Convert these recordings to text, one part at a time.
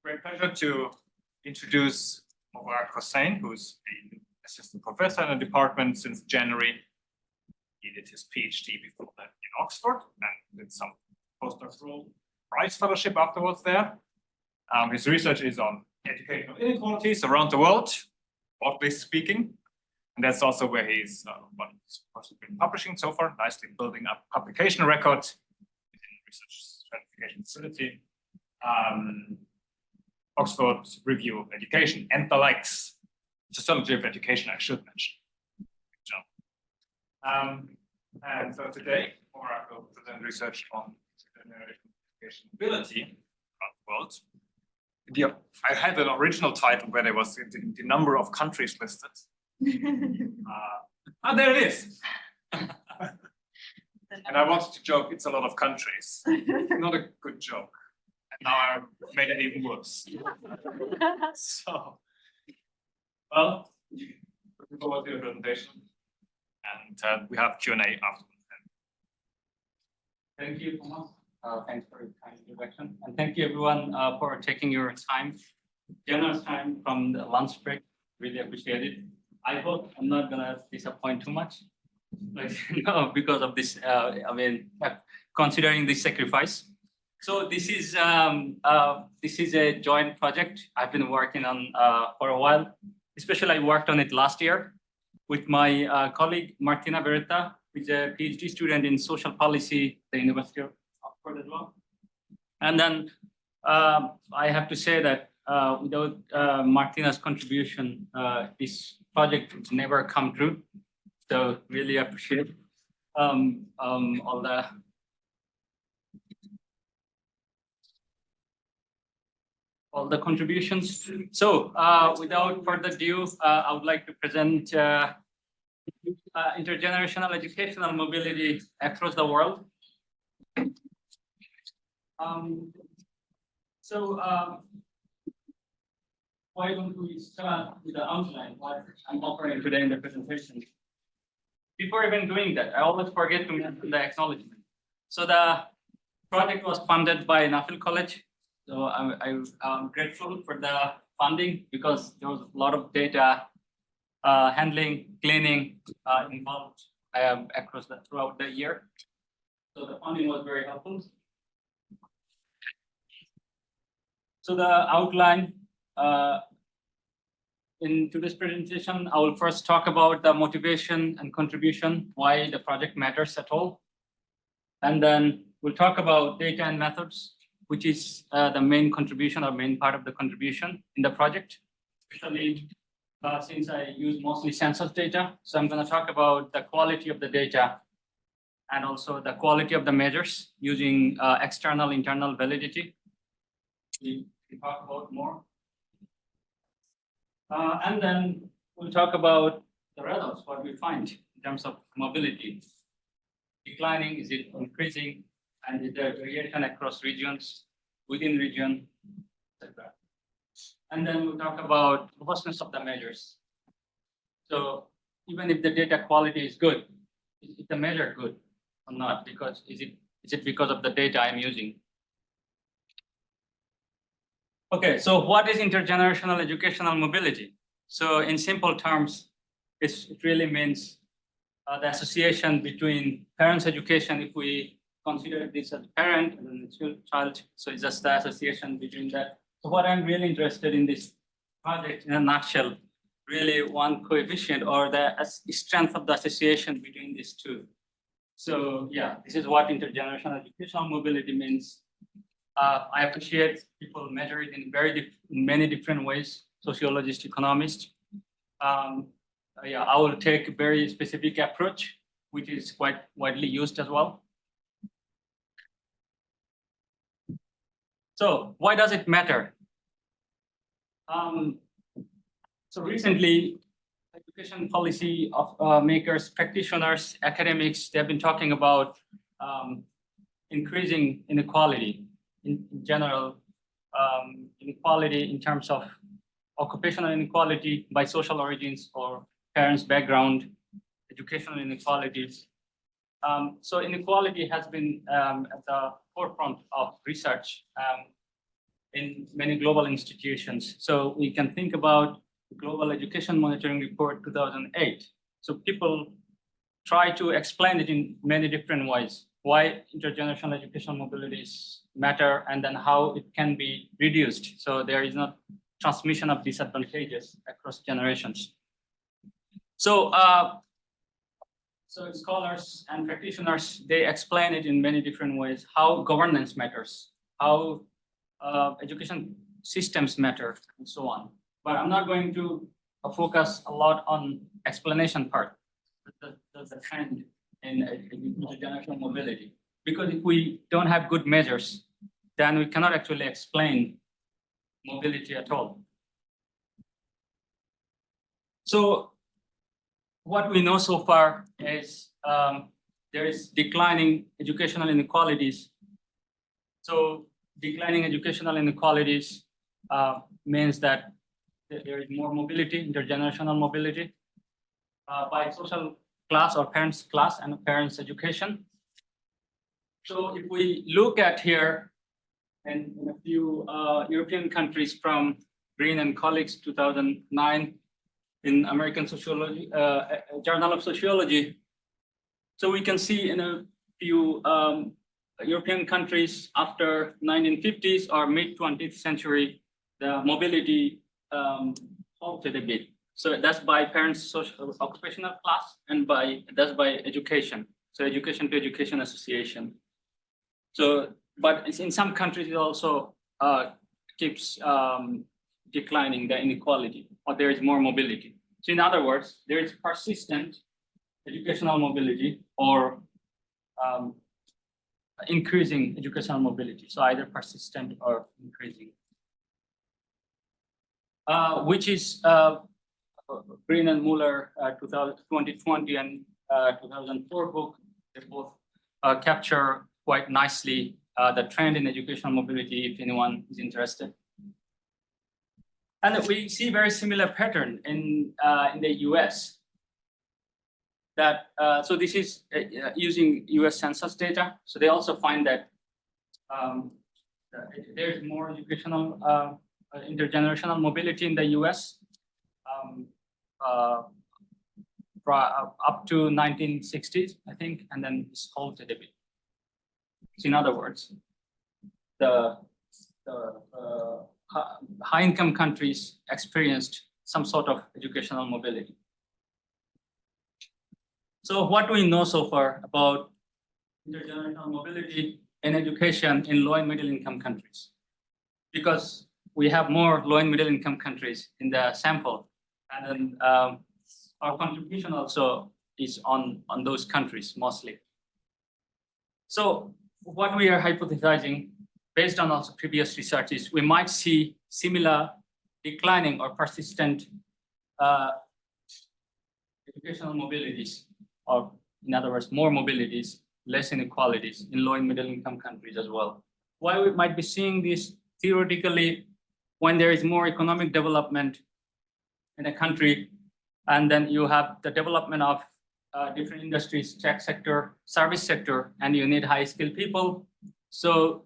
Great pleasure to introduce Mobarak Hossain, who's an assistant professor in the department since January. He did his PhD before that in Oxford and did some postdoctoral prize fellowship afterwards there. His research is on educational inequalities around the world, broadly speaking. And that's also where he's been publishing so far, nicely building up publication record in research certification facility. Oxford Review of Education and the likes. Sociology of Education, I should mention. Good job. And so today, Mobarak will present research on intergenerational education mobility around the world. I had an original title where there was the number of countries listed. There it is. And I wanted to joke, it's a lot of countries. Not a good joke. And now I made it even worse. So, well, looking forward to the presentation. And we have Q&A afterwards. Thank you, Thomas. Thanks for your kind introduction. And thank you, everyone, for taking your time, generous time from the lunch break. Really appreciate it. I hope I'm not going to disappoint too much, but, because of this, considering this sacrifice. So this is a joint project I've been working on for a while. Especially I worked on it last year with my colleague Martina Beretta, who is a PhD student in social policy at the University of Oxford as well. And then I have to say that without Martina's contribution, this project would never come true. So really appreciate all the contributions. So without further ado, I would like to present intergenerational educational mobility across the world. Why don't we start with the outline, what I'm offering today in the presentation. Before even doing that, I always forget to mention the acknowledgement. So the project was funded by Nuffield College. So I'm grateful for the funding because there was a lot of data handling, cleaning involved throughout the year. So the funding was very helpful. So the outline in today's presentation, I will first talk about the motivation and contribution, why the project matters at all. And then we'll talk about data and methods, which is the main contribution or main part of the contribution in the project, especially since I use mostly census data. So I'm going to talk about the quality of the data and also the quality of the measures using external, internal validity. We talk about more. And then we'll talk about the results, what we find in terms of mobility. Declining, is it increasing? And is there variation across regions, within region, etc. And then we'll talk about robustness of the measures. So even if the data quality is good, is the measure good or not? Because is it because of the data I'm using? Okay, so what is intergenerational educational mobility? So in simple terms, it really means the association between parents' education, if we consider this as a parent and then the child, so it's just the association between that. So what I'm really interested in this project in a nutshell, really one coefficient or the strength of the association between these two. So yeah, this is what intergenerational educational mobility means. I appreciate people measure it in many different ways, sociologists, economists. Yeah, I will take a very specific approach, which is quite widely used as well. So why does it matter? So recently, education policy of makers, practitioners, academics, they've been talking about increasing inequality in general, inequality in terms of occupational inequality by social origins or parents' background, educational inequalities. So inequality has been at the forefront of research in many global institutions. So we can think about the Global Education Monitoring Report 2008. So people try to explain it in many different ways, why intergenerational educational mobilities matter and then how it can be reduced. So there is not transmission of disadvantages across generations. So, so scholars and practitioners, they explain it in many different ways, how governance matters, how education systems matter, and so on. But I'm not going to focus a lot on explanation part, the trend in intergenerational mobility. Because if we don't have good measures, then we cannot actually explain mobility at all. So what we know so far is there is declining educational inequalities. So declining educational inequalities means that there is more mobility, intergenerational mobility by social class or parents' class and parents' education. So if we look at here in a few European countries from Green and colleagues 2009 in American Sociology, Journal of Sociology. So we can see in a few European countries after 1950s or mid 20th century, the mobility halted a bit. So that's by parents' social occupational class and that's by education. So education to education association. So, but in some countries it also keeps declining the inequality, or there is more mobility. So in other words, there is persistent educational mobility or increasing educational mobility. So either persistent or increasing, which is Green and Muller 2020 and 2004 book. They both capture quite nicely the trend in educational mobility, if anyone is interested. And we see very similar pattern in the US. That so this is using US census data. So they also find that there's more educational intergenerational mobility in the US up to 1960s, I think, and then it's halted a bit. So in other words, the high-income countries experienced some sort of educational mobility. So what do we know so far about intergenerational mobility in education in low and middle income countries? Because we have more low and middle income countries in the sample, and then our contribution also is on those countries mostly. So what we are hypothesizing based on also previous research is we might see similar declining or persistent educational mobilities, or in other words, more mobilities, less inequalities in low and middle income countries as well. Why we might be seeing this theoretically when there is more economic development in a country, and then you have the development of different industries, tech sector, service sector, and you need high skilled people. So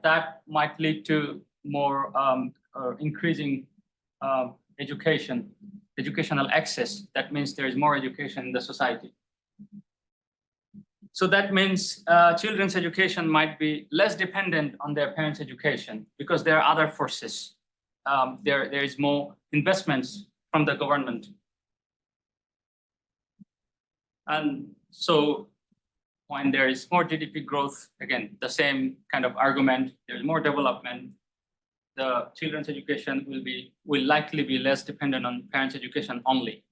that might lead to more increasing educational access. That means there is more education in the society. So that means children's education might be less dependent on their parents' education because there are other forces. There is more investments from the government. And so when there is more GDP growth, again, the same kind of argument, there's more development, the children's education will likely be less dependent on parents' education only.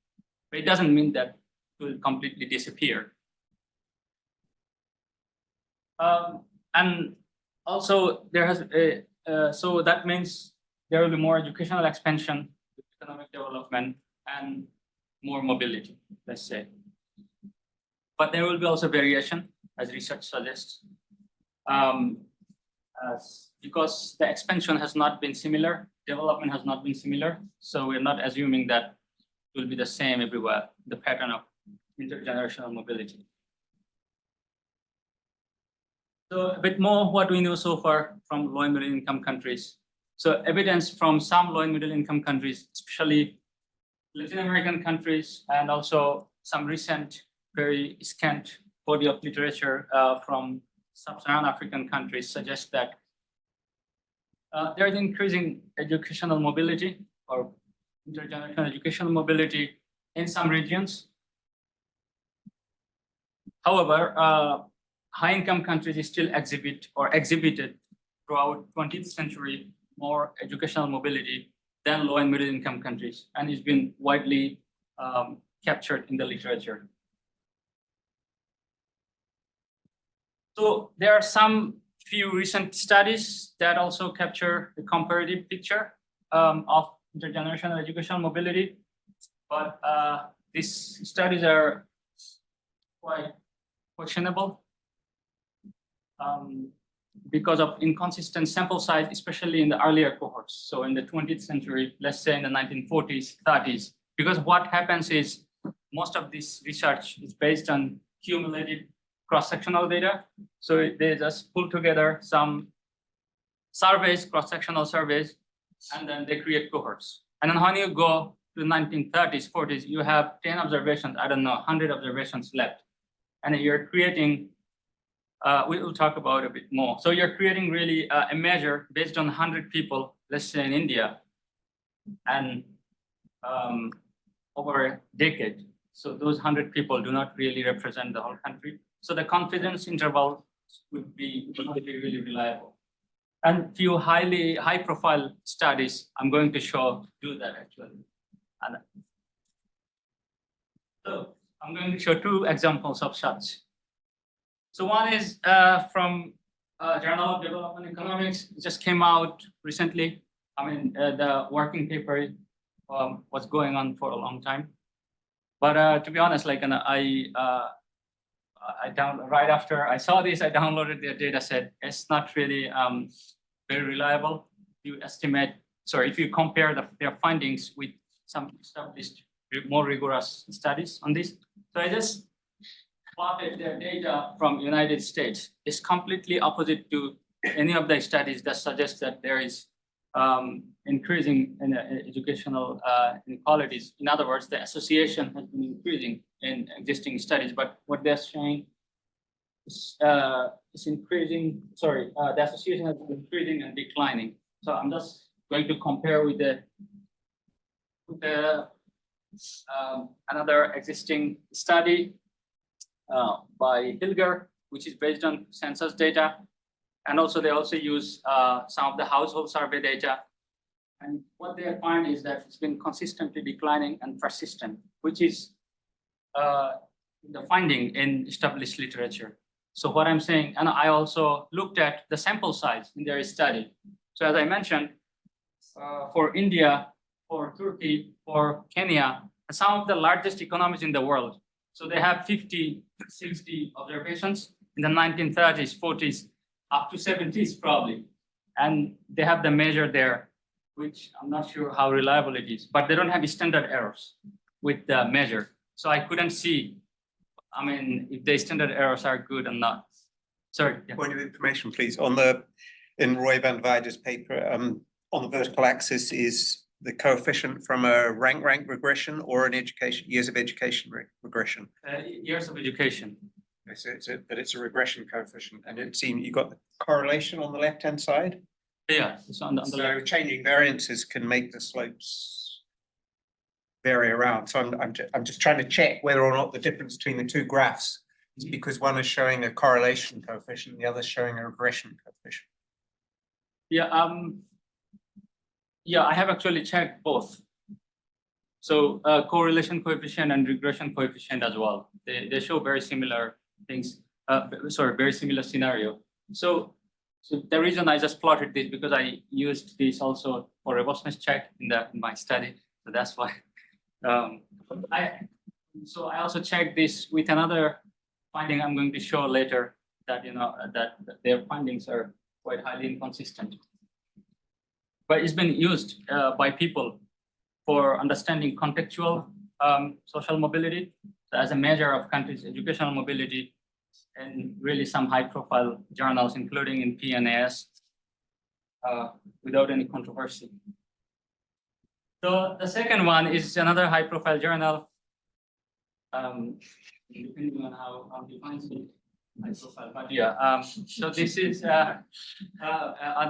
But it doesn't mean that it will completely disappear. And also there has so that means there will be more educational expansion, economic development, and more mobility, let's say. But there will be also variation, as research suggests, because the expansion has not been similar, development has not been similar. So we're not assuming that it will be the same everywhere, the pattern of intergenerational mobility. So a bit more what we know so far from low and middle income countries. So evidence from some low and middle income countries, especially Latin American countries, and also some recent very scant body of literature from sub-Saharan African countries suggest that there is increasing educational mobility or intergenerational educational mobility in some regions. However, high-income countries still exhibited throughout 20th century more educational mobility than low and middle income countries, and it's been widely captured in the literature. So there are some few recent studies that also capture the comparative picture of intergenerational educational mobility, but these studies are quite questionable because of inconsistent sample size, especially in the earlier cohorts. So in the 20th century, let's say in the 1940s, 30s, because what happens is most of this research is based on cumulative cross-sectional data. So they just pull together some surveys, cross-sectional surveys, and then they create cohorts. And then when you go to the 1930s, 40s, you have 10 observations, I don't know, 100 observations left. And you're creating, we will talk about a bit more. So you're creating really a measure based on 100 people, let's say in India, and over a decade. So those 100 people do not really represent the whole country. So the confidence interval would be really reliable. And few high-profile studies I'm going to show do that actually. And so I'm going to show two examples of such. So one is from Journal of Development Economics. It just came out recently. I mean, the working paper was going on for a long time. But to be honest, like, right after I saw this, I downloaded their data set. It's not really very reliable. You estimate, sorry, if you compare their findings with some established, more rigorous studies on this. So I just plotted their data from United States. It's completely opposite to any of the studies that suggest that there is increasing in educational inequalities. In other words, the association has been increasing in existing studies, but what they're showing is increasing, the association has been increasing and declining. So I'm just going to compare with another existing study by Biegert, which is based on census data. And also they also use some of the household survey data. And what they find is that it's been consistently declining and persistent, which is the finding in established literature. So what I'm saying, and I also looked at the sample size in their study. So as I mentioned, for India, for Turkey, for Kenya, some of the largest economies in the world. So they have 50, 60 observations in the 1930s, 40s, up to 70s probably. And they have the measure there, which I'm not sure how reliable it is, but they don't have standard errors with the measure. So I couldn't see, I mean, if the standard errors are good or not. Sorry. Yeah. Point of information, please. In Roy van Weider's paper, on the vertical axis is the coefficient from a rank regression or an years of education regression. Years of education. So it's a regression coefficient, and it seems you got the correlation on the left-hand side. Yeah, it's on the So left. changing variances can make the slopes vary around. So I'm just trying to check whether or not the difference between the two graphs is because one is showing a correlation coefficient, the other is showing a regression coefficient. Yeah, I have actually checked both. So correlation coefficient and regression coefficient as well. They show very similar things. Very similar scenario. So the reason I just plotted this because I used this also for robustness check in my study. So that's why. I also checked this with another finding I'm going to show later that that their findings are quite highly inconsistent. But it's been used by people for understanding contextual social mobility as a measure of countries' educational mobility and really some high-profile journals, including in PNAS, without any controversy. So the second one is another high-profile journal. Depending on how defines it, high-profile, but yeah. So this is on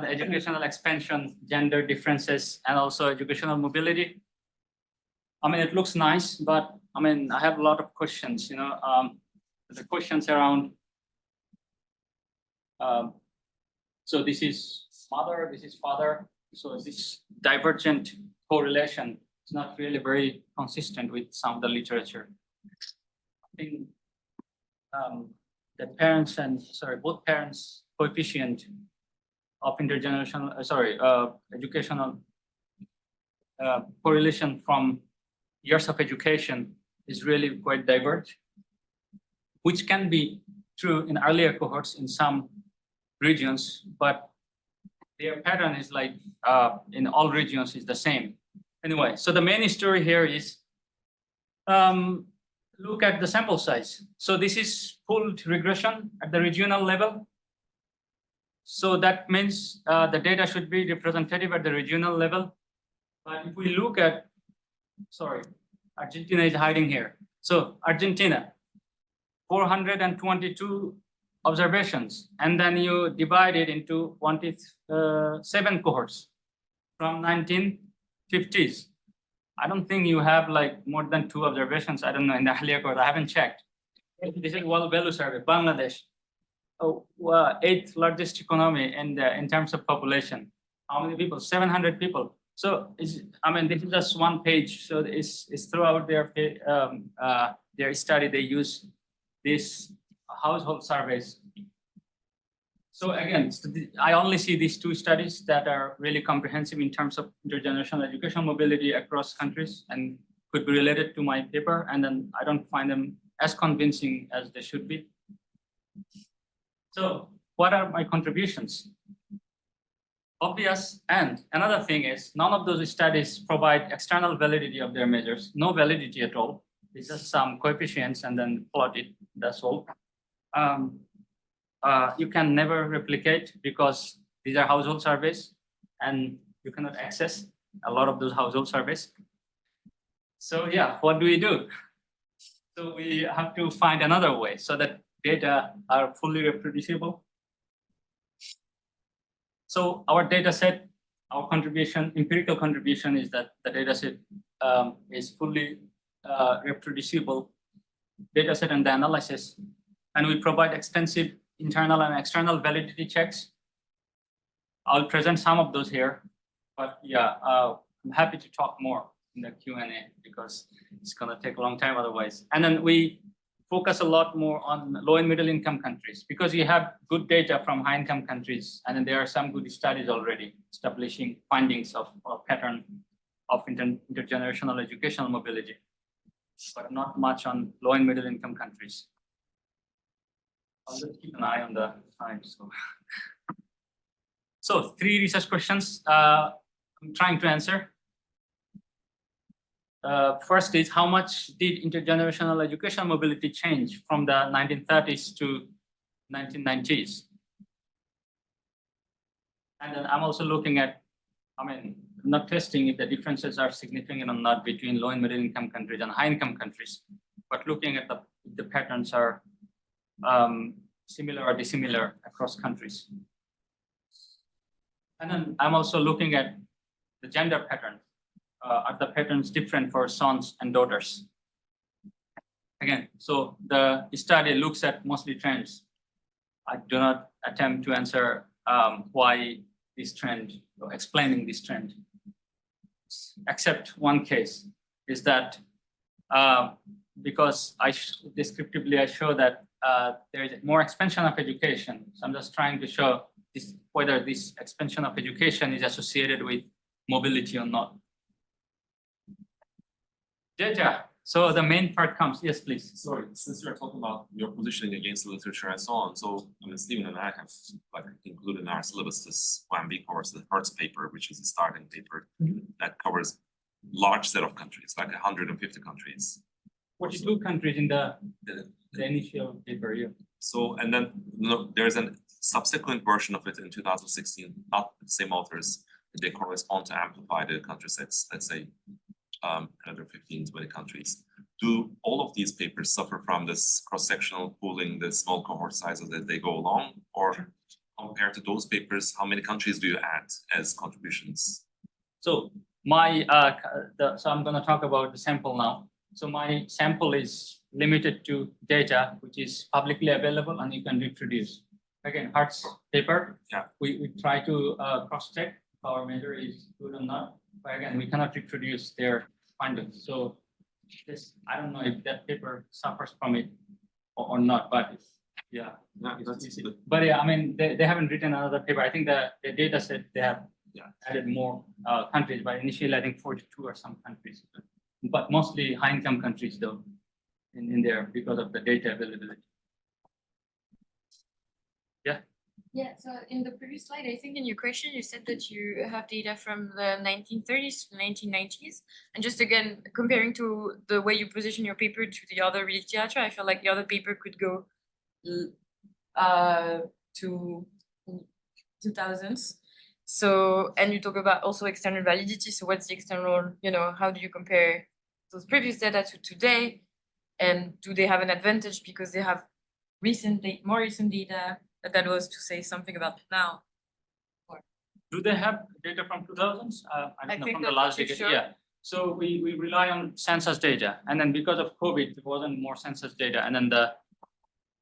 the educational expansion, gender differences, and also educational mobility. I mean, it looks nice, but I mean, I have a lot of questions. You know, the questions around. So this is mother, this is father. So this divergent correlation is not really very consistent with some of the literature. I think the parents and both parents coefficient of intergenerational educational correlation from years of education is really quite divergent, which can be true in earlier cohorts in some regions, but their pattern is like in all regions is the same. Anyway, so the main story here is look at the sample size. So this is pooled regression at the regional level. So that means the data should be representative at the regional level. But if we look at, Argentina is hiding here. So Argentina, 422 observations, and then you divide it into 27 cohorts from 1950s. I don't think you have like more than 2 observations. I don't know in the earlier cohort. I haven't checked. This is World Value Survey, Bangladesh, 8th largest economy in terms of population. How many people? 700 people. So I mean, this is just one page. So it's throughout their study. They use this household surveys. So again, I only see these 2 studies that are really comprehensive in terms of intergenerational educational mobility across countries and could be related to my paper. And then I don't find them as convincing as they should be. So what are my contributions? Obvious, and another thing is none of those studies provide external validity of their measures, no validity at all. It's just some coefficients and then plot it, that's all. You can never replicate because these are household surveys and you cannot access a lot of those household surveys. So yeah, what do we do? So we have to find another way so that data are fully reproducible. So our data set, our contribution, empirical contribution is that the data set is fully reproducible data set and the analysis, and we provide extensive internal and external validity checks. I'll present some of those here, but yeah, I'm happy to talk more in the Q&A because it's gonna take a long time otherwise. And then we focus a lot more on low and middle income countries because you have good data from high income countries, and then there are some good studies already establishing findings of pattern of intergenerational educational mobility, but not much on low and middle income countries. I'll just keep an eye on the time. So 3 research questions I'm trying to answer. First is how much did intergenerational educational mobility change from the 1930s to 1990s? And then I'm also looking at, I mean, not testing if the differences are significant or not between low and middle income countries and high income countries, but looking at the patterns are similar or dissimilar across countries. And then I'm also looking at the gender pattern. Are the patterns different for sons and daughters? Again, so the study looks at mostly trends. I do not attempt to answer why this trend or explaining this trend, except one case is that because descriptively I show that there is more expansion of education. So I'm just trying to show whether this expansion of education is associated with mobility or not. Data. So the main part comes. Yes, please. Sorry, since you're talking about your positioning against the literature and so on, so I mean, Stephen and I have like included in our syllabus this YMB course, the Hertz paper, which is a starting paper that covers large set of countries, like 150 countries. 42 countries in the initial paper. Yeah. So, and then, there's a subsequent version of it in 2016, not the same authors. They correspond to amplify the country sets, let's say, another 15, 20 countries. Do all of these papers suffer from this cross-sectional pooling, the small cohort sizes as they go along? Or compared to those papers, how many countries do you add as contributions? So so I'm going to talk about the sample now. So my sample is limited to data which is publicly available and you can reproduce. Again, Hart's paper, Yeah. we try to cross-check if our measure is good or not. But again, we cannot reproduce their findings. So this, I don't know if that paper suffers from it or not, but yeah. Yeah, that's good. But yeah, I mean, they haven't written another paper. I think the data set, they have added more countries, but initially I think 42 or some countries, but mostly high income countries though in there because of the data availability. Yeah. Yeah, so in the previous slide, I think in your question, you said that you have data from the 1930s to 1990s. And just again, comparing to the way you position your paper to the other literature, I feel like the other paper could go to 2000s. So, and you talk about also external validity. So what's the external, how do you compare those previous data to today? And do they have an advantage because they have more recent data? That was to say something about now. Do they have data from 2000s? I don't know, think from the that's last what you decade. showed. Yeah. So we rely on census data, and then because of COVID, there wasn't more census data, and then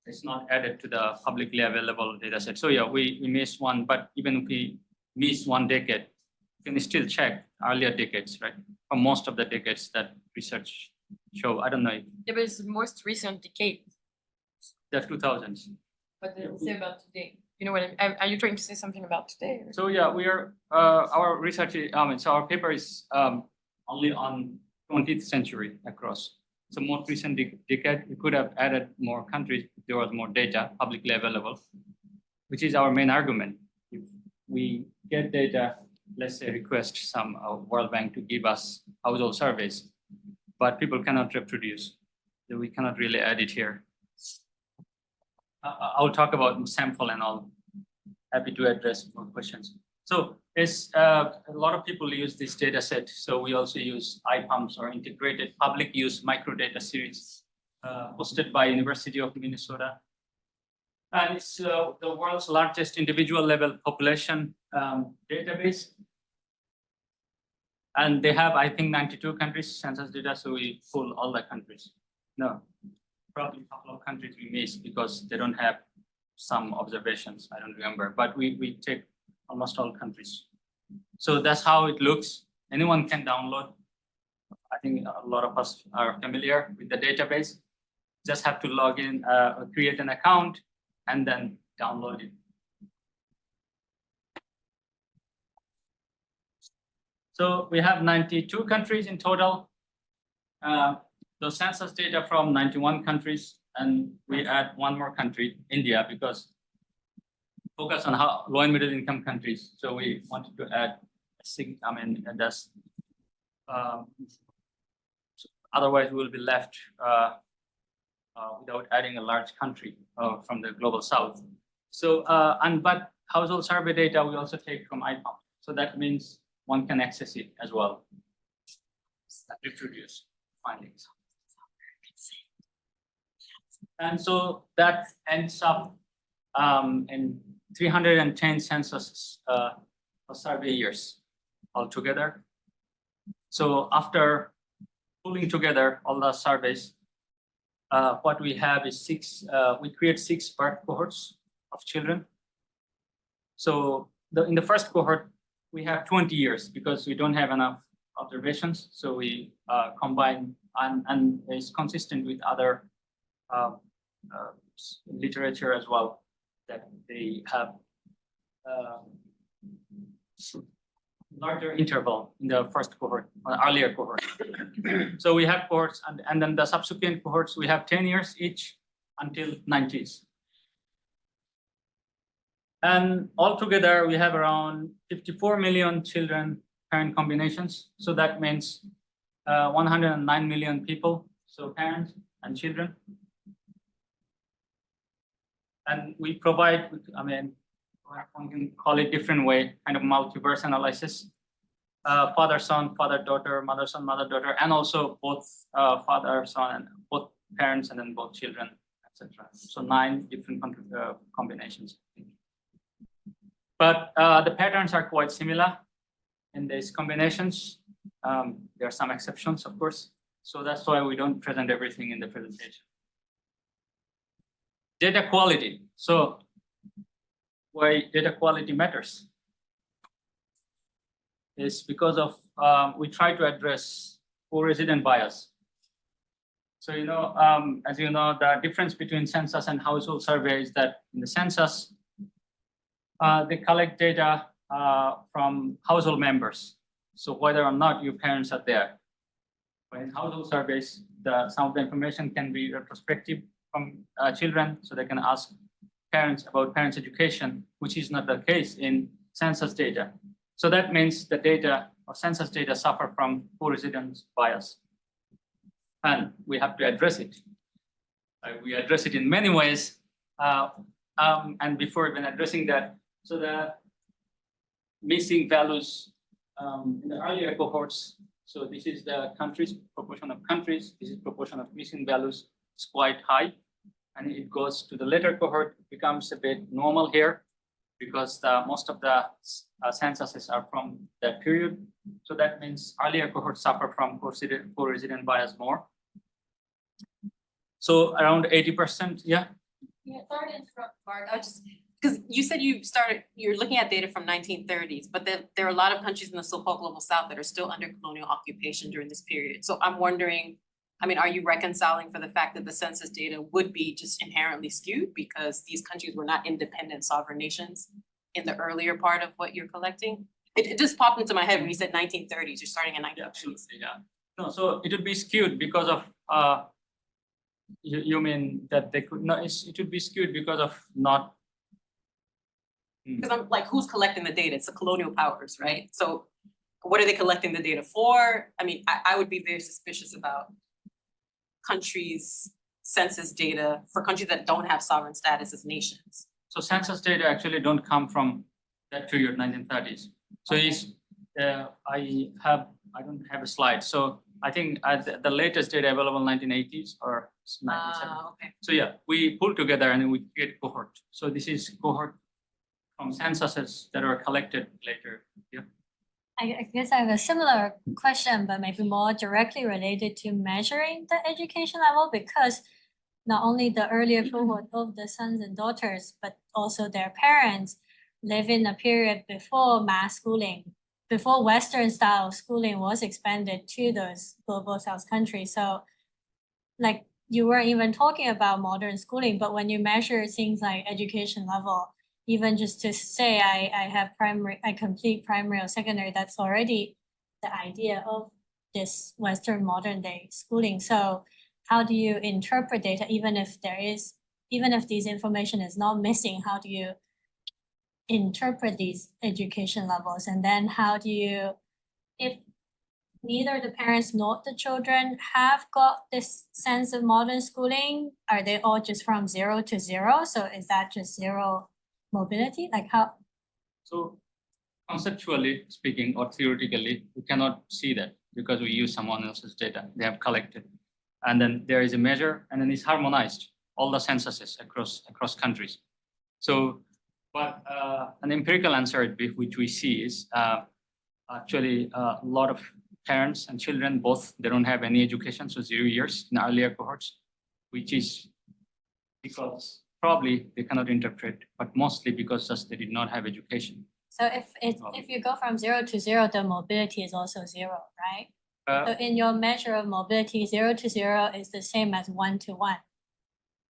it's not added to the publicly available data set. So yeah, we missed one, but even if we miss one decade, you can still check earlier decades, right? For most of the decades that research show. I don't know if Yeah, but it's the most recent decade. the 2000s. What did it say about today? You know what are you trying to say something about today? So yeah, we are our research. So our paper is only on 20th century across. So more recent decade, we could have added more countries if there was more data publicly available, which is our main argument. If we get data, let's say request some World Bank to give us household surveys, but people cannot reproduce, so we cannot really add it here. I'll talk about sample and I'll happy to address more questions. So it's a lot of people use this data set. So we also use IPUMS or integrated public use microdata series hosted by University of Minnesota. And it's the world's largest individual level population database. And they have, I think, 92 countries census data. So we pull all the countries. No. Probably a couple of countries we missed because they don't have some observations. I don't remember, but we take almost all countries. So that's how it looks. Anyone can download. I think a lot of us are familiar with the database. Just have to log in, create an account, and then download it. So we have 92 countries in total. The census data from 91 countries, and we add one more country, India, because focus on how low and middle income countries. So we wanted to add, that's otherwise we will be left without adding a large country from the global south. So but household survey data we also take from IPUMS. So that means one can access it as well. Reproduce findings. And so that ends up in 310 census survey years altogether. So after pulling together all the surveys, what we have is we create 6 birth cohorts of children. So in the first cohort, we have 20 years because we don't have enough observations. So we combine and it's consistent with other literature as well, that they have larger interval in the first cohort, or earlier cohort. So we have cohorts, and then the subsequent cohorts, we have 10 years each until 90s. And altogether, we have around 54 million children parent combinations. So that means 109 million people, so parents and children. And we provide, I mean, one can call it different way, kind of multiverse analysis. Father, son, father, daughter, mother, son, mother, daughter, and also both father, son, and both parents, and then both children, etc. So 9 different combinations. But the patterns are quite similar in these combinations. There are some exceptions, of course. So that's why we don't present everything in the presentation. Data quality. So why data quality matters is because of we try to address co-resident bias. So as you know, the difference between census and household survey is that in the census, they collect data from household members. So whether or not your parents are there. But in household surveys, some of the information can be retrospective from children, so they can ask parents about parents' education, which is not the case in census data. So that means the data or census data suffer from co-residence bias. And we have to address it. We address it in many ways. And before even addressing that, so the missing values in the earlier cohorts. So this is the countries, proportion of countries. This is proportion of missing values. It's quite high. And it goes to the later cohort, it becomes a bit normal here because most of the censuses are from that period. So that means earlier cohorts suffer from co-resident bias more. So around 80%, yeah. Yeah, sorry to interrupt, Mark. I just, because you said you're looking at data from 1930s, but there are a lot of countries in the so-called global south that are still under colonial occupation during this period. So I'm wondering, I mean, are you reconciling for the fact that the census data would be just inherently skewed because these countries were not independent sovereign nations in the earlier part of what you're collecting? It just popped into my head when you said 1930s, you're starting in 1930s. Yeah, absolutely, yeah. No, so it would be skewed because of, you mean that they could not, it would be skewed because of not. Because I'm like, who's collecting the data? It's the colonial powers, right? So what are they collecting the data for? I mean, I would be very suspicious about countries' census data for countries that don't have sovereign status as nations. So census data actually don't come from that period, 1930s. So I don't have a slide. So I think the latest data available 1980s or 1970s. Okay. So yeah, we pull together and we create cohort. So this is cohort from censuses that are collected later. Yeah. I guess I have a similar question, but maybe more directly related to measuring the education level, because not only the earlier cohort of the sons and daughters, but also their parents live in a period before mass schooling, before Western style schooling was expanded to those global south countries. So like you weren't even talking about modern schooling, but when you measure things like education level, even just to say I complete primary or secondary, that's already the idea of this Western modern day schooling. So how do you interpret data, even if these information is not missing, how do you interpret these education levels? And then how do you, if neither the parents nor the children have got this sense of modern schooling, are they all just from 0 to 0? So is that just zero mobility? Like how? So conceptually speaking or theoretically, we cannot see that because we use someone else's data they have collected. And then there is a measure and then it's harmonized, all the censuses across countries. So, but an empirical answer which we see is actually a lot of parents and children, both, they don't have any education, so 0 years in earlier cohorts, which is because probably they cannot interpret, but mostly because just they did not have education. So if you go from 0 to 0, the mobility is also 0, right? So in your measure of mobility, 0 to 0 is the same as 1 to 1.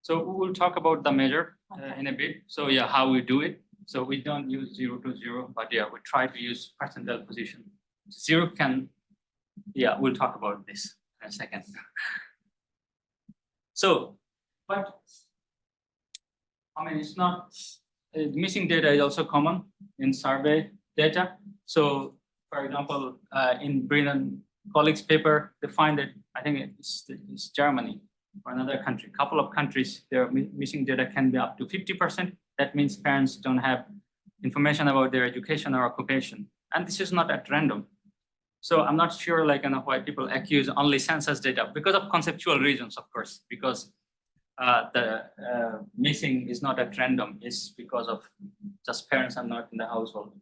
So we will talk about the measure Okay. in a bit. So yeah, how we do it. So we don't use 0 to 0, but yeah, we try to use percentile position. 0 can, yeah, we'll talk about this in a second. So, but I mean, it's not, missing data is also common in survey data. So for example, in Brennan colleagues' paper, they find that, I think it's Germany, for another country. Couple of countries, their missing data can be up to 50%. That means parents don't have information about their education or occupation. And this is not at random. So I'm not sure like why people accuse only census data because of conceptual reasons, of course, because the missing is not at random, it's because of just parents are not in the household.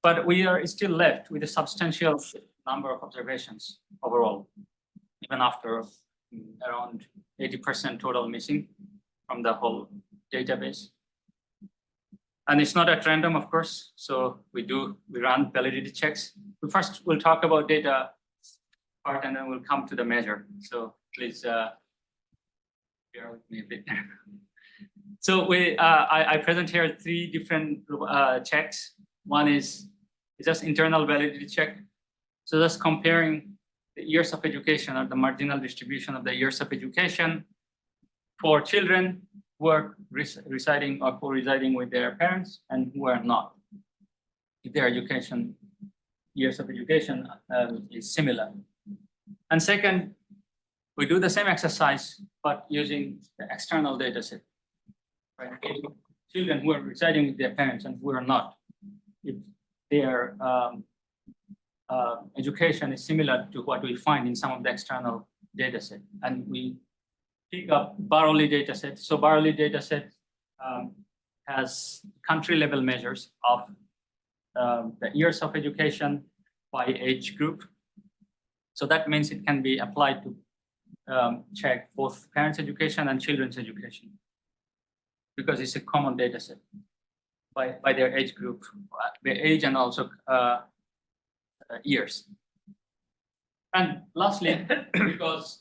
But we are still left with a substantial number of observations overall, even after around 80% total missing from the whole database. And it's not at random, of course. So we run validity checks. We'll talk about data part and then we'll come to the measure. So please bear with me a bit. So I present here 3 different checks. One is just internal validity check. So just comparing the years of education or the marginal distribution of the years of education for children who are residing or co-residing with their parents and who are not. If their education, years of education is similar. And second, we do the same exercise, but using the external data set. Right? Children who are residing with their parents and who are not. If their education is similar to what we find in some of the external data set. And we pick up Barley data set. So Barley data set has country level measures of the years of education by age group. So that means it can be applied to check both parents' education and children's education because it's a common data set by their age group, their age and also years. And lastly, because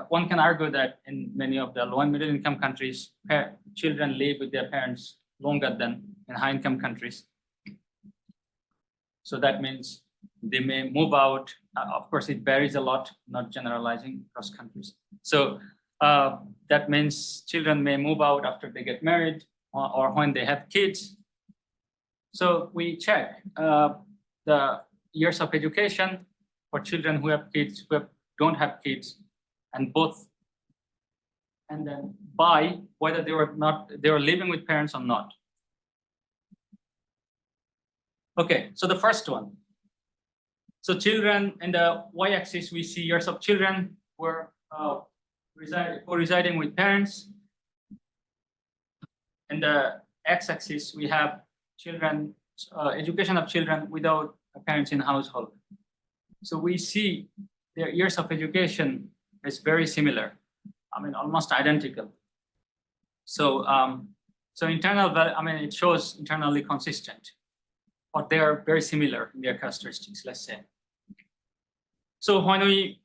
one can argue that in many of the low and middle income countries, children live with their parents longer than in high income countries. So that means they may move out. Of course, it varies a lot, not generalizing across countries. So that means children may move out after they get married or when they have kids. So we check the years of education for children who have kids, who don't have kids, and both, and then by whether they were living with parents or not. Okay, so the first one. So children in the y-axis, we see years of children who are residing with parents. In the x-axis, we have children, education of children without parents in household. So we see their years of education is very similar. I mean, almost identical. So, it shows internally consistent, but they are very similar in their characteristics, let's say. So when we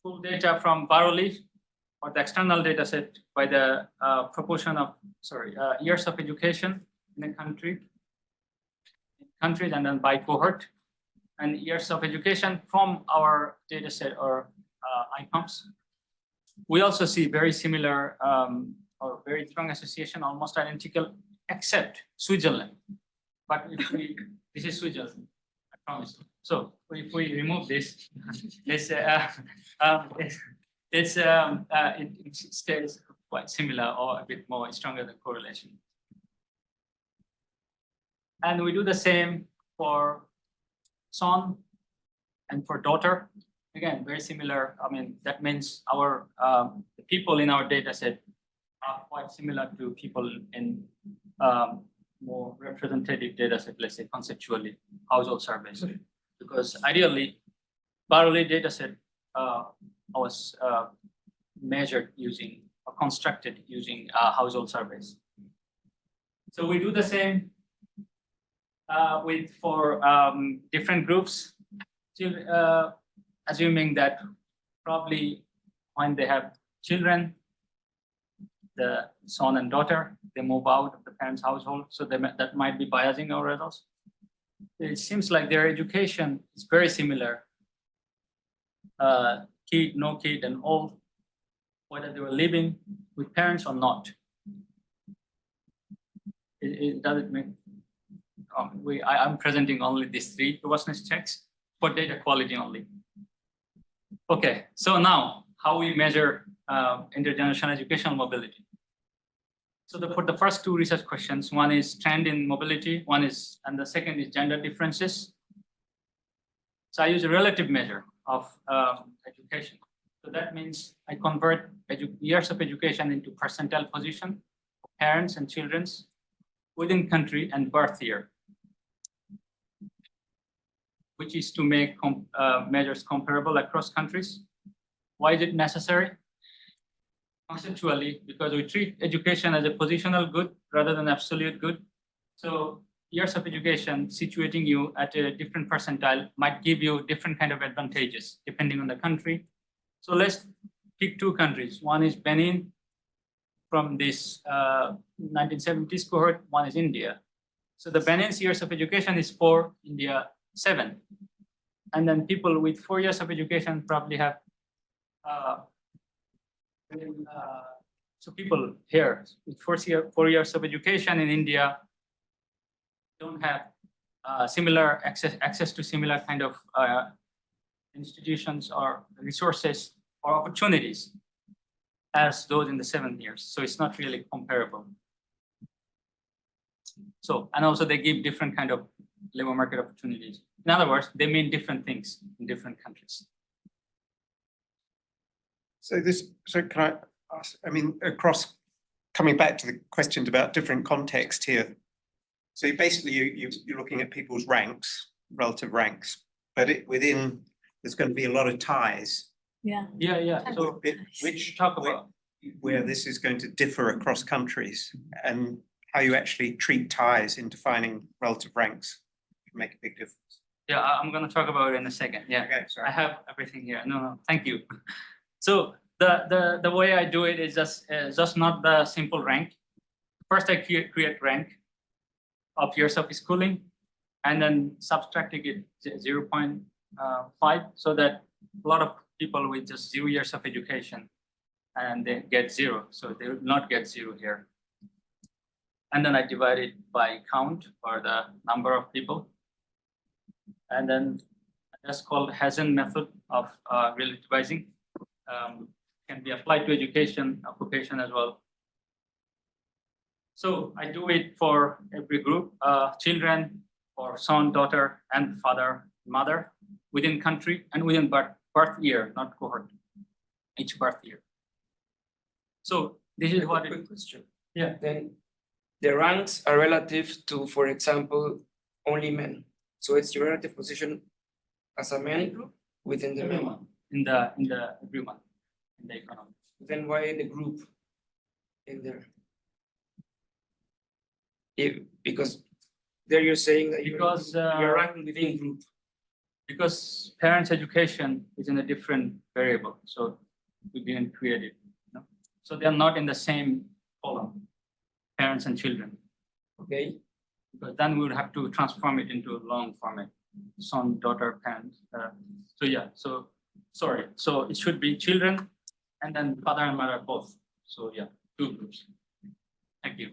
pull data from Barley or the external data set by the proportion of, years of education in a country, and then by cohort, and years of education from our data set or IPUMS. We also see very similar or very strong association, almost identical, except Switzerland. But if this is Switzerland, I promise. So if we remove this, it stays quite similar or a bit more stronger than correlation. And we do the same for son and for daughter. Again, very similar. I mean, that means our the people in our data set are quite similar to people in more representative data set, let's say conceptually, household surveys. Because ideally, Barley data set was measured using or constructed using household surveys. So we do the same for different groups, assuming that probably when they have children, the son and daughter, they move out of the parents' household, so that might be biasing our results. It seems like their education is very similar, kid, no kid, and old, whether they were living with parents or not. Does it make? I'm presenting only these 3 robustness checks for data quality only. Okay, so now how we measure intergenerational educational mobility. So for the first two research questions, one is trend in mobility, and the second is gender differences. So I use a relative measure of education. So that means I convert years of education into percentile position of parents and children's within country and birth year, which is to make measures comparable across countries. Why is it necessary? Conceptually, because we treat education as a positional good rather than absolute good. So years of education situating you at a different percentile might give you different kind of advantages depending on the country. So let's pick two countries. One is Benin from this 1970s cohort, one is India. So the Benin's years of education is 4, India 7. And then people with 4 years of education probably have so people here with 4 years of education in India don't have similar access to similar kind of institutions or resources or opportunities as those in the 7 years. So it's not really comparable. So, and also they give different kind of labor market opportunities. In other words, they mean different things in different countries. So can I ask, I mean, coming back to the questions about different context here. So basically you're looking at people's ranks, relative ranks, but within, there's going to be a lot of ties. Yeah. Yeah. So Which talk about where this is going to differ across countries and how you actually treat ties in defining relative ranks can make a big difference. Yeah, I'm going to talk about it in a second. Yeah, Okay, sorry. I have everything here. No, thank you. So the way I do it is just not the simple rank. First, I create rank of years of schooling, and then subtracting it 0.5, so that a lot of people with just 0 years of education and they get 0, so they will not get 0 here. And then I divide it by count, or the number of people, and then that's called Hossain method of relativizing. Can be applied to education, occupation as well. So I do it for every group, children, or son, daughter, and father, mother, within country and within birth year, not cohort, each birth year. So this is what Quick question. Yeah. Then the ranks are relative to, for example, only men. So it's your relative position as a man within the men. Everyone in the everyone in the economy. Then why the group in there? Because there you're saying that Because, you're ranking within group. Because parents' education is in a different variable, so we didn't create it. So they are not in the same column, parents and children. Okay. Because then we would have to transform it into a long format, son, daughter, parent. So yeah, so sorry. So it should be children and then father and mother both. So yeah, 2 groups. Thank you.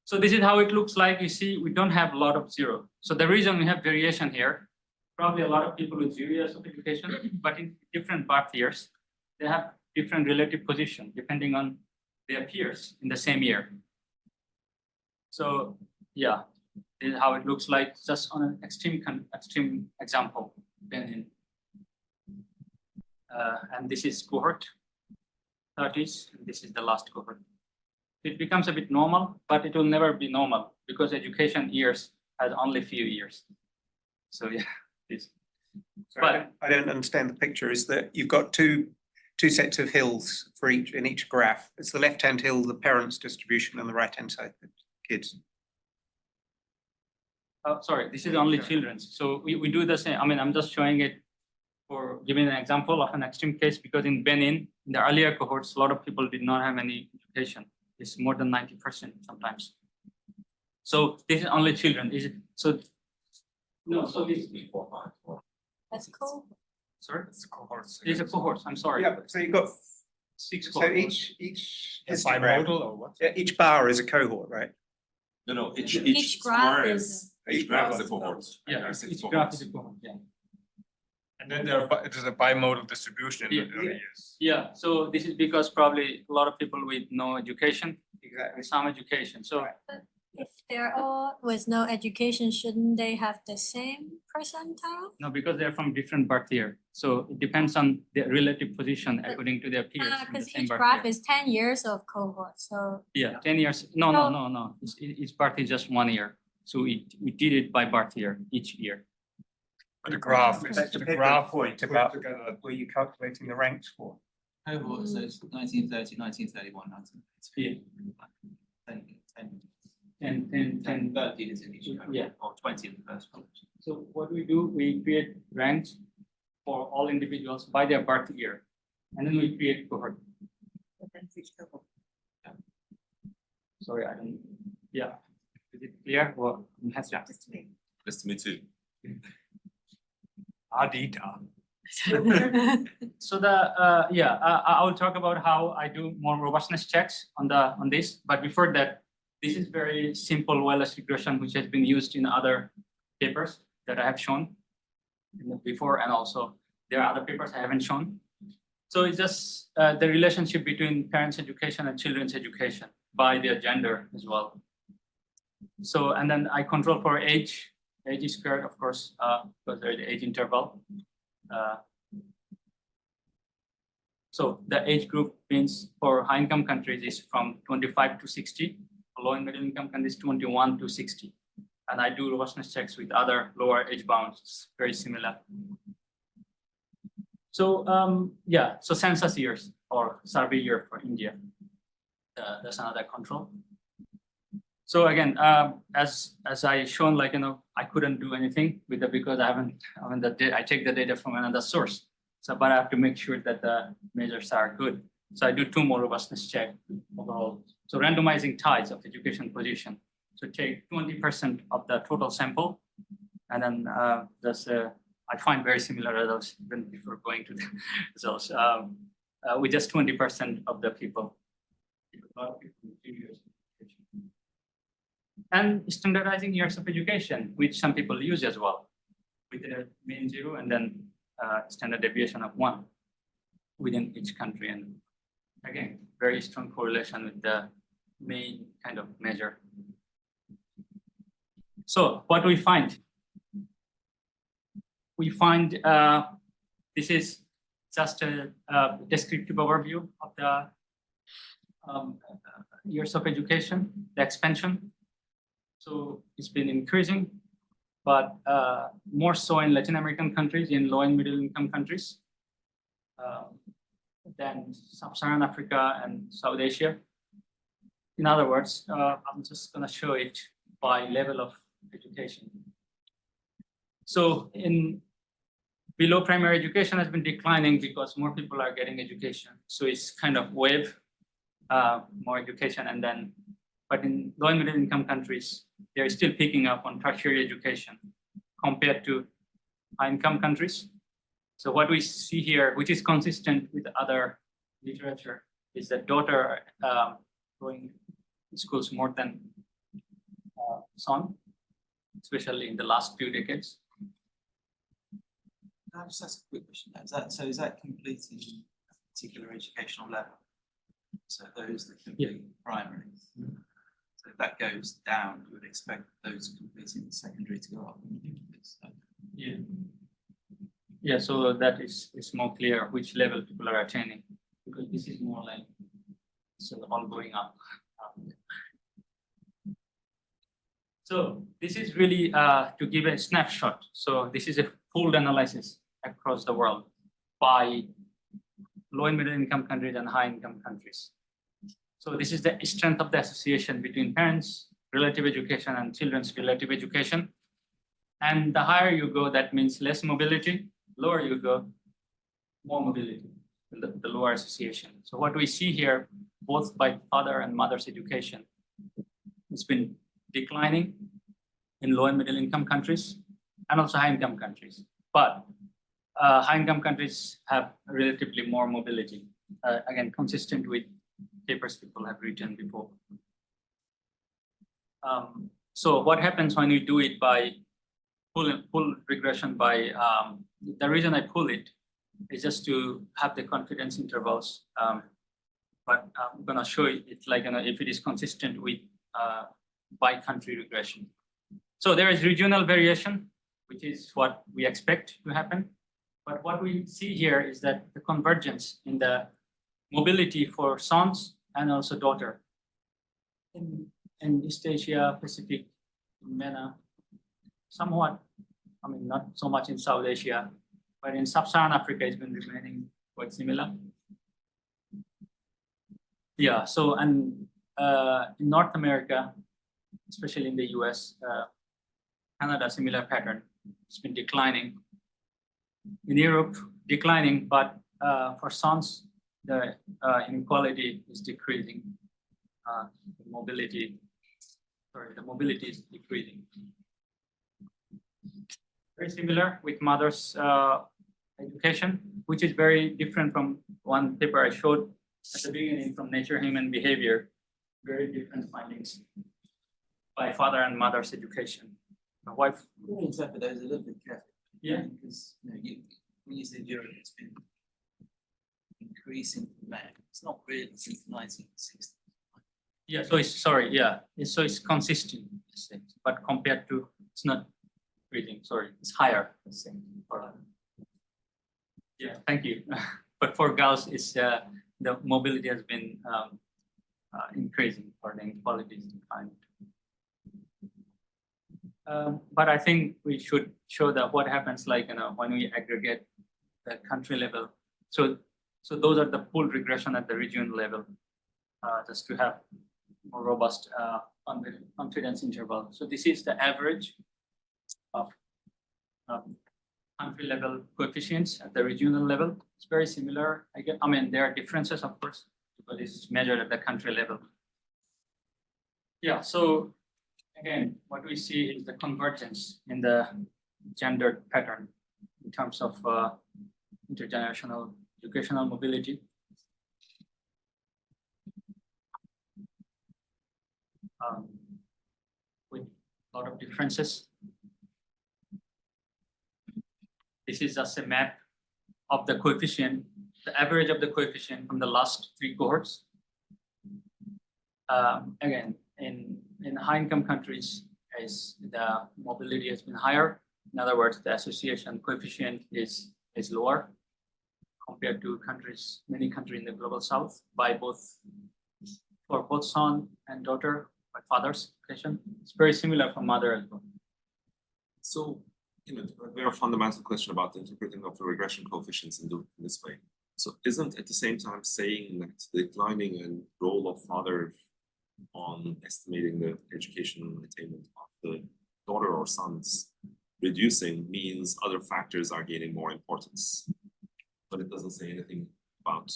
So this is how it looks like. You see, we don't have a lot of 0. So the reason we have variation here, probably a lot of people with 0 years of education, but in different birth years, they have different relative position depending on their peers in the same year. So yeah, this is how it looks like, just on an extreme example. Benin. And this is cohort 30s, and this is the last cohort. It becomes a bit normal, but it will never be normal because education years has only few years. So yeah, this. But I don't understand the picture. Is that you've got two sets of hills for each graph. It's the left-hand hill, the parents' distribution, and the right-hand side, the kids. Sorry, this is only children's. So we do the same. I mean, I'm just showing it for giving an example of an extreme case, because in Benin, in the earlier cohorts, a lot of people did not have any education. It's more than 90% sometimes. So this is only children. Is it so? No, so this is before. That's cool. Sorry, It's cohorts. these are cohorts. I'm sorry. Yeah, so you've got 6 so cohorts. each Bimodal histogram, or what? yeah, each bar is a cohort, right? No, Each each graph square is- each graph is a cohort. Yeah, There are 6 each graph cohorts. is a cohort. Yeah. And then it is a bimodal distribution in the early years. Yeah, so this is because probably a lot of people with no education Exactly. and some education, so. If they're all with no education, shouldn't they have the same percentile? No, because they're from different birth year, so it depends on their relative position according to their peers. in the Because same each birth graph year. is 10 years of cohort, so. Yeah, 10 years, no, No. each birth is just 1 year, so we did it by birth year, each year. But the graph is, That's the a bigger graph point put about together. were you calculating the ranks for? Cohort, so it's 1930, 1931, 1932. And 30 is in each cohort, Yeah. or 20 in the first cohort. So what we do, we create ranks for all individuals by their birth year, and then we create cohort. Sorry, I don't, yeah. Is it clear? Well, has to. Just to me too. Adita. So I will talk about how I do more robustness checks on this, but before that, this is very simple wireless regression which has been used in other papers that I have shown before, and also there are other papers I haven't shown. So it's just the relationship between parents' education and children's education by their gender as well. So, and then I control for age is squared, of course, because there is the age interval. So the age group means for high income countries is from 25 to 60, for low and middle income countries 21 to 60. And I do robustness checks with other lower age bounds, it's very similar. So so census years or survey year for India, that's another control. So again, as I shown, like, I couldn't do anything with it because I take the data from another source. So, but I have to make sure that the measures are good. So I do 2 more robustness check overall. So randomizing ties of education position. So take 20% of the total sample, and then I find very similar results even before going to the results. With just 20% of the people. And standardizing years of education, which some people use as well, with a mean 0 and then standard deviation of 1 within each country. And again, very strong correlation with the main kind of measure. So what we find? We find this is just a descriptive overview of the years of education, the expansion. So it's been increasing, but more so in Latin American countries, in low and middle income countries, than Sub-Saharan Africa and South Asia. In other words, I'm just gonna show it by level of education. So in below primary education has been declining because more people are getting education. So it's kind of wave, more education, and then, but in low and middle income countries, they're still picking up on tertiary education compared to high income countries. So what we see here, which is consistent with other literature, is that daughter going to schools more than son, especially in the last few decades. Can I just ask a quick question? Is that completing a particular educational level? So those that complete primary. So if that goes down, you would expect those completing the secondary to go up. Yeah. Yeah, so that is more clear which level people are attaining, because this is more like all going up. So this is really to give a snapshot. So this is a pooled analysis across the world by low and middle income countries and high income countries. So this is the strength of the association between parents' relative education and children's relative education. And the higher you go, that means less mobility. Lower you go, more mobility, the lower association. So what we see here, both by father and mother's education, it's been declining in low and middle income countries and also high income countries. But high income countries have relatively more mobility, again, consistent with papers people have written before. So what happens when we do it by pull regression by, the reason I pull it is just to have the confidence intervals. But I'm gonna show it like, if it is consistent with by country regression. So there is regional variation, which is what we expect to happen. But what we see here is that the convergence in the mobility for sons and also daughter in East Asia, Pacific, MENA, somewhat, I mean, not so much in South Asia, but in Sub-Saharan Africa, it's been remaining quite similar. Yeah, so, and in North America, especially in the US, Canada, similar pattern, it's been declining. In Europe, declining, but for sons, the inequality is decreasing. The mobility is decreasing. Very similar with mothers' education, which is very different from one paper I showed at the beginning from Nature, Human Behavior. Very different findings by father and mother's education. My wife. We need to interpret those a little bit carefully. Yeah. Because, when you say Europe, it's been increasing for men. It's not really since the 1960s. Yeah, so it's, sorry, yeah, so it's consistent, but compared to, it's not reading, sorry, it's higher. Yeah, thank you. But for girls, it's the mobility has been increasing or the inequality is declining. But I think we should show that what happens like when we aggregate the country level. So those are the pool regression at the region level, just to have more robust confidence interval. So this is the average of country level coefficients at the regional level. It's very similar. I mean, there are differences, of course, because it's measured at the country level. Yeah, so again, what we see is the convergence in the gendered pattern in terms of intergenerational educational mobility. With a lot of differences. This is just a map of the coefficient, the average of the coefficient from the last 3 cohorts. Again, in high income countries, as the mobility has been higher, in other words, the association coefficient is lower compared to countries, many countries in the global south for both son and daughter, by father's education. It's very similar for mother as well. So, a very fundamental question about the interpreting of the regression coefficients in this way. So isn't at the same time saying that the declining in role of father on estimating the educational attainment of the daughter or sons reducing means other factors are gaining more importance? But it doesn't say anything about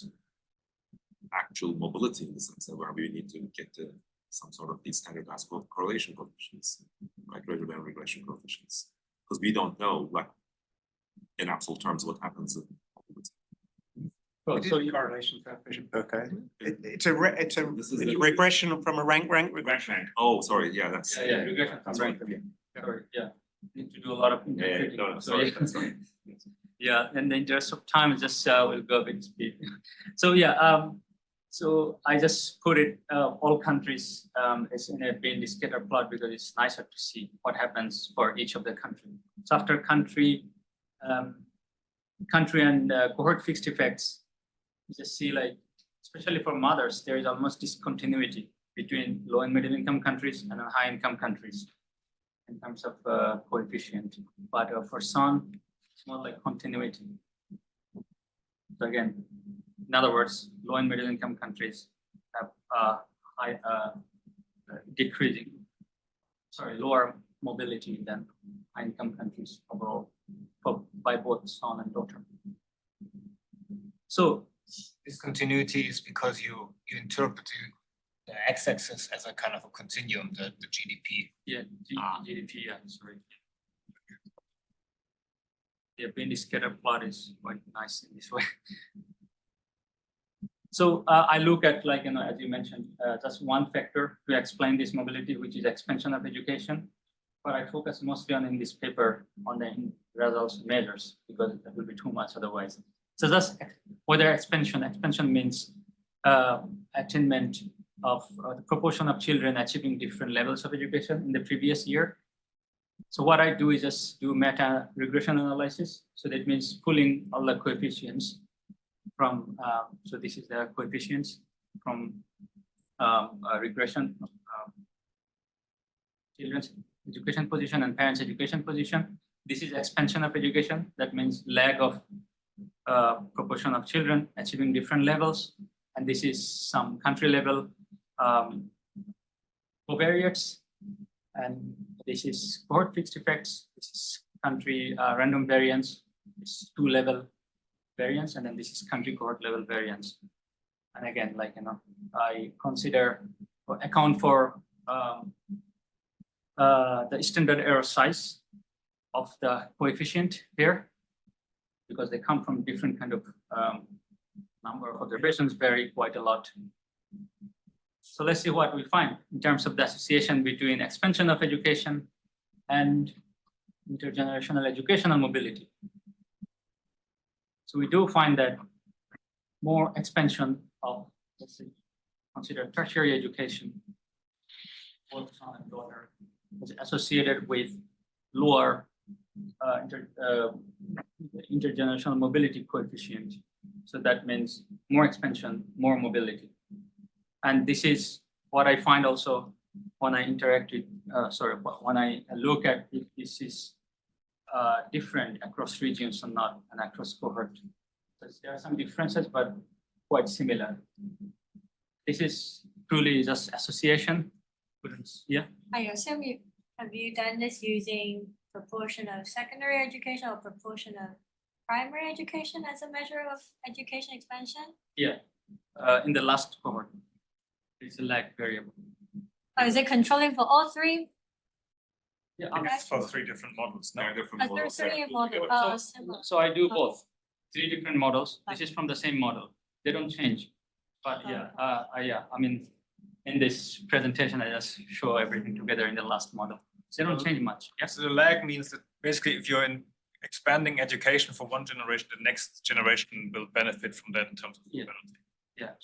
actual mobility in the sense that where we need to get to some sort of these standardized correlation coefficients, like greater than regression coefficients, because we don't know, like in absolute terms, what happens in mobility. Well, so correlation coefficient. Okay. It's a regression from a rank regression. Oh, sorry. Yeah, that's Regression from rank. Sorry, yeah. Need to do a lot of interpreting. No, sorry, that's right. Yeah, in the interest of time, just we'll go a bit speed. So yeah, so I just put it all countries as in a Bailey scatter plot because it's nicer to see what happens for each of the country. So after country and cohort fixed effects, you just see like, especially for mothers, there is almost discontinuity between low and middle income countries and high income countries in terms of coefficient. But for son, it's more like continuity. So again, in other words, low and middle income countries have high lower mobility than high income countries overall by both son and daughter. So discontinuity is because you interpret the x-axis as a kind of a continuum, the GDP. Yeah, GDP, yeah, sorry. The Bailey scatter plot is quite nice in this way. So I look at, like, as you mentioned, just one factor to explain this mobility, which is expansion of education what I focus mostly on in this paper on the results measures, because it will be too much otherwise. So that's whether expansion means attainment of the proportion of children achieving different levels of education in the previous year. So what I do is just do meta regression analysis. So that means pulling all the coefficients from, so this is the coefficients from regression, children's education position and parents' education position. This is expansion of education. That means lag of proportion of children achieving different levels. And this is some country level covariates. And this is cohort fixed effects. This is country random variance. This is 2-level variance. And then this is country cohort level variance. And again, like, you know, I consider or account for the standard error size of the coefficient here, because they come from different kind of number of observations vary quite a lot. So let's see what we find in terms of the association between expansion of education and intergenerational educational mobility. So we do find that more expansion of, let's say, consider tertiary education, both son and daughter, is associated with lower intergenerational mobility coefficient. So that means more expansion, more mobility. And this is what I find also when I interact with, when I look at if this is different across regions or not and across cohort. Because there are some differences, but quite similar. This is truly just association. Yeah. I assume have you done this using proportion of secondary education or proportion of primary education as a measure of education expansion? Yeah, in the last cohort, it's a lag variable. Or is it controlling for all three? Yeah, I think it's for 3 different models. No, different Are there models. three model, similar? So I do both, 3 different models. This is from the same model. They don't change. But yeah, I mean, in this presentation, I just show everything together in the last model. They don't change much. Yes. So the lag means that basically if you're expanding education for one generation, the next generation will benefit from that in terms of Yeah. mobility. Yeah.